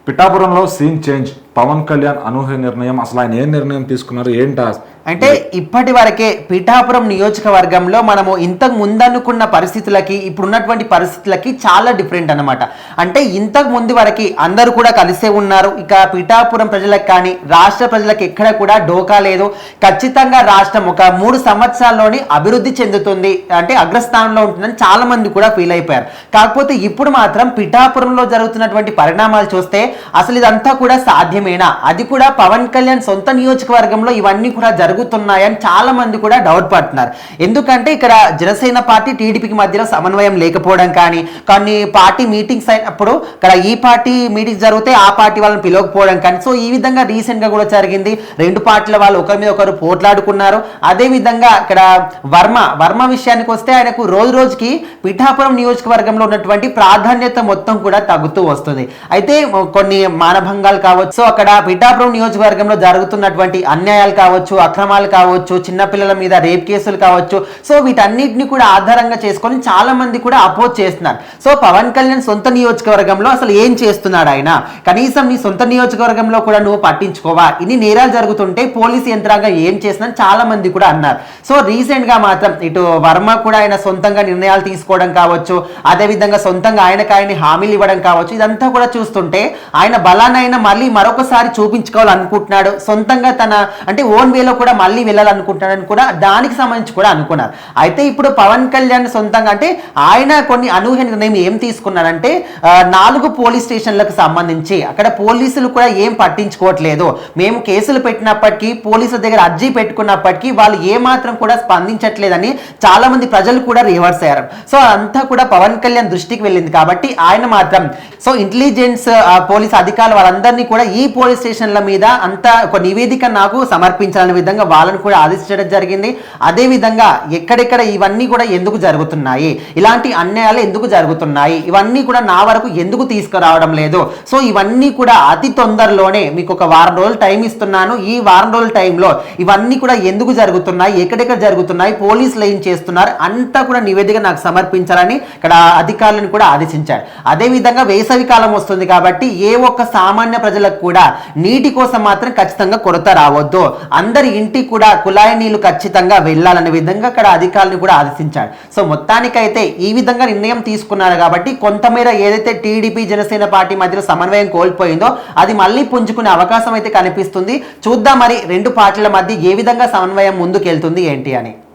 పిఠాపురంలో scene change. Pawan Kalyan అనూహ్య నిర్ణయం. అసలు ఆయన ఏం నిర్ణయం తీసుకున్నారు ఏంటా? అంటే ఇప్పటి వరకే పిఠాపురం నియోజకవర్గంలో మనము ఇంతకు ముందనుకున్న పరిస్థితులకి ఇప్పుడున్నటువంటి పరిస్థితులకి చాలా డిఫరెంట్ అనమాట. అంటే ఇంతకు ముందు వరకు అందరూ కూడా కలిసే ఉన్నారు. ఇక పిఠాపురం ప్రజలకు కానీ రాష్ట్ర ప్రజలకు ఎక్కడ కూడా డోకా లేదు. ఖచ్చితంగా రాష్ట్రం ఒక 3 సంవత్సరాల్లోని అభివృద్ధి చెందుతుంది, అంటే అగ్రస్థానంలో ఉంటుందని చాలా మంది కూడా ఫీల్ అయిపోయారు. కాకపోతే ఇప్పుడు మాత్రం పిఠాపురంలో జరుగుతున్నటువంటి పరిణామాలు చూస్తే అసలు ఇదంతా కూడా సాధ్యమేనా, అది కూడా పవన్ కళ్యాణ్ సొంత నియోజకవర్గంలో ఇవన్నీ కూడా జరుగుతున్నాయని చాలా మంది కూడా డౌట్ పడుతున్నారు. ఎందుకంటే ఇక్కడ జనసేన పార్టీ టీడీపీకి మధ్యలో సమన్వయం లేకపోవడం కానీ, కొన్ని పార్టీ మీటింగ్స్ అయినప్పుడు ఇక్కడ ఈ పార్టీ మీటింగ్స్ జరిగితే ఆ పార్టీ వాళ్ళని పిలవకపోవడం కానీ, సో ఈ విధంగా రీసెంట్ గా కూడా జరిగింది. 2 పార్టీల వాళ్ళు ఒకరి మీద ఒకరు పోట్లాడుకున్నారు. అదే విధంగా ఇక్కడ వర్మ విషయానికి వస్తే ఆయనకు రోజు రోజుకి పిఠాపురం నియోజకవర్గంలో ఉన్నటువంటి ప్రాధాన్యత మొత్తం కూడా తగ్గుతూ వస్తుంది. అయితే కొన్ని మానభంగాలు కావచ్చు, అక్కడ పిఠాపురం నియోజకవర్గంలో జరుగుతున్నటువంటి అన్యాయాలు కావచ్చు, అక్రమాలు కావచ్చు, చిన్నపిల్లల మీద రేప్ కేసులు కావచ్చు, సో వీటన్నిటిని కూడా ఆధారంగా చేసుకొని చాలా మంది కూడా అపోజ్ చేస్తున్నారు. సో పవన్ కళ్యాణ్ సొంత నియోజకవర్గంలో అసలు ఏం చేస్తున్నాడు ఆయన, కనీసం నీ సొంత నియోజకవర్గంలో కూడా నువ్వు పట్టించుకోవా, ఇన్ని నేరాలు జరుగుతుంటే పోలీసు యంత్రాంగం ఏం చేస్తుందని చాలా మంది కూడా అన్నారు. సో రీసెంట్ గా మాత్రం ఇటు వర్మ కూడా ఆయన సొంతంగా నిర్ణయాలు తీసుకోవడం కావచ్చు, అదేవిధంగా సొంతంగా ఆయనకి హామీలు ఇవ్వడం కావచ్చు, ఇదంతా కూడా చూస్తుంటే ఆయన బలానైనా మళ్ళీ మరొకసారి చూపించుకోవాలనుకుంటున్నాడు. సొంతంగా తన అంటే ఓన్ వేలో కూడా మళ్ళీ వెళ్ళాలనుకుంటున్నాడని కూడా దానికి సంబంధించి కూడా అనుకున్నారు. అయితే ఇప్పుడు పవన్ కళ్యాణ్ సొంతంగా అంటే ఆయన కొన్ని అనూహ్య నిర్ణయం ఏం తీసుకున్నారంటే 4 పోలీస్ స్టేషన్లకు సంబంధించి అక్కడ పోలీసులు కూడా ఏం పట్టించుకోవట్లేదు, మేము కేసులు పెట్టినప్పటికీ పోలీసుల దగ్గర అర్జీ పెట్టుకున్నప్పటికీ వాళ్ళు ఏమాత్రం కూడా స్పందించట్లేదని చాలా మంది ప్రజలు కూడా రివర్స్ అయ్యారు. సో అంతా కూడా పవన్ కళ్యాణ్ దృష్టికి వెళ్ళింది కాబట్టి ఆయన మాత్రం సో ఇంటెలిజెన్స్ పోలీస్ అధికారులు వాళ్ళందరినీ కూడా ఈ పోలీస్ స్టేషన్ల మీద అంతా ఒక నివేదిక నాకు సమర్పించాలనే విధంగా వాళ్ళని కూడా ఆదేశించడం జరిగింది. అదే విధంగా ఎక్కడెక్కడ ఇవన్నీ కూడా ఎందుకు జరుగుతున్నాయి, ఇలాంటి అన్యాయాలు ఎందుకు జరుగుతున్నాయి, ఇవన్నీ కూడా నా వరకు ఎందుకు తీసుకురావడం లేదు, సో ఇవన్నీ కూడా అతి తొందరలోనే మీకు ఒక వారం రోజులు టైం ఇస్తున్నాను, ఈ వారం రోజుల టైంలో ఇవన్నీ కూడా ఎందుకు జరుగుతున్నాయి, ఎక్కడెక్కడ జరుగుతున్నాయి, పోలీసులు ఏం చేస్తున్నారు అంతా కూడా నివేదిక నాకు సమర్పించాలని ఇక్కడ అధికారులను కూడా ఆదేశించారు. అదే విధంగా వేసవి కాలం వస్తుంది కాబట్టి ఏ ఒక్క సామాన్య ప్రజలకు కూడా నీటి కోసం మాత్రం ఖచ్చితంగా కొరత రావద్దు, అందరి ఇంటికి కూడా కుళాయి నీళ్లు ఖచ్చితంగా వెళ్ళాలనే విధంగా అక్కడ అధికారులను కూడా ఆదేశించారు. సో మొత్తానికైతే ఈ విధంగా నిర్ణయం తీసుకున్నారు కాబట్టి కొంతమేర ఏదైతే టీడీపీ జనసేన పార్టీ మధ్యలో సమన్వయం కోల్పోయిందో అది మళ్ళీ పుంజుకునే అవకాశం అయితే కనిపిస్తుంది. చూద్దాం మరి 2 పార్టీల మధ్య ఏ విధంగా సమన్వయం ముందుకెళ్తుంది ఏంటి అని.